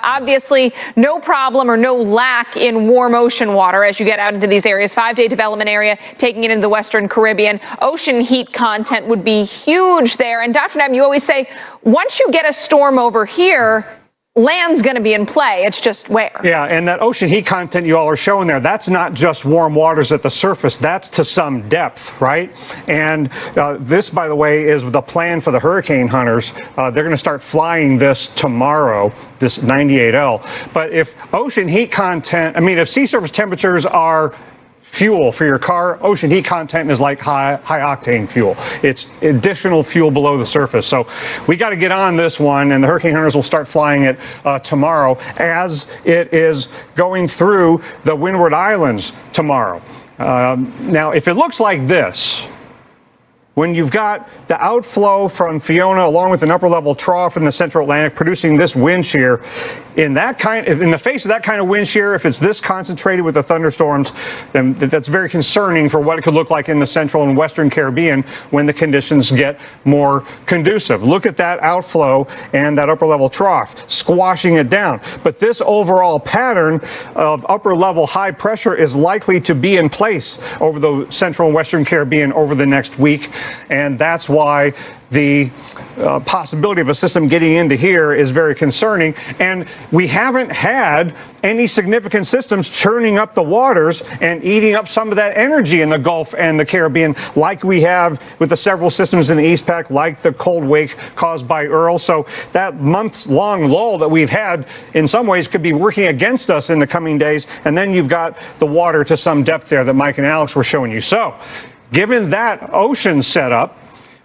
obviously no problem or no lack in warm ocean water as you get out into these areas. 5-day development area, taking it into the Western Caribbean. Ocean heat content would be huge there. And Dr. Nam, you always say, once you get a storm over here, land's going to be in play. It's just where. Yeah, and that ocean heat content you all are showing there, that's not just warm waters at the surface. That's to some depth, right? And this, by the way, is the plan for the hurricane hunters. They're going to start flying this tomorrow, this 98L. But if ocean heat content, if sea surface temperatures are fuel for your car, ocean heat content is like high octane fuel. It's additional fuel below the surface. So we got to get on this one, and the hurricane hunters will start flying it tomorrow as it is going through the Windward Islands tomorrow. Now, if it looks like this, when you've got the outflow from Fiona along with an upper level trough in the central Atlantic producing this wind shear, in the face of that kind of wind shear, if it's this concentrated with the thunderstorms, then that's very concerning for what it could look like in the central and western Caribbean when the conditions get more conducive. Look at that outflow and that upper level trough squashing it down. But this overall pattern of upper level high pressure is likely to be in place over the central and western Caribbean over the next week. And that's why the possibility of a system getting into here is very concerning. And we haven't had any significant systems churning up the waters and eating up some of that energy in the Gulf and the Caribbean like we have with the several systems in the East Pac, like the cold wake caused by Earl. So that months-long lull that we've had in some ways could be working against us in the coming days. And then you've got the water to some depth there that Mike and Alex were showing you. So given that ocean setup,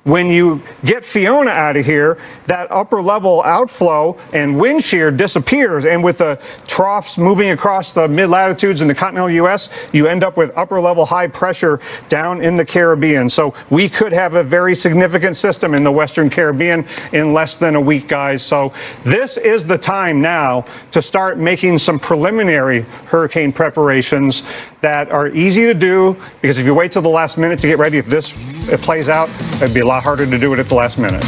when you get Fiona out of here, that upper level outflow and wind shear disappears. And with the troughs moving across the mid-latitudes in the continental U.S., you end up with upper level high pressure down in the Caribbean. So we could have a very significant system in the Western Caribbean in less than a week, guys. So this is the time now to start making some preliminary hurricane preparations that are easy to do, because if you wait till the last minute to get ready, if this plays out, it'd be a lot harder to do it at the last minute.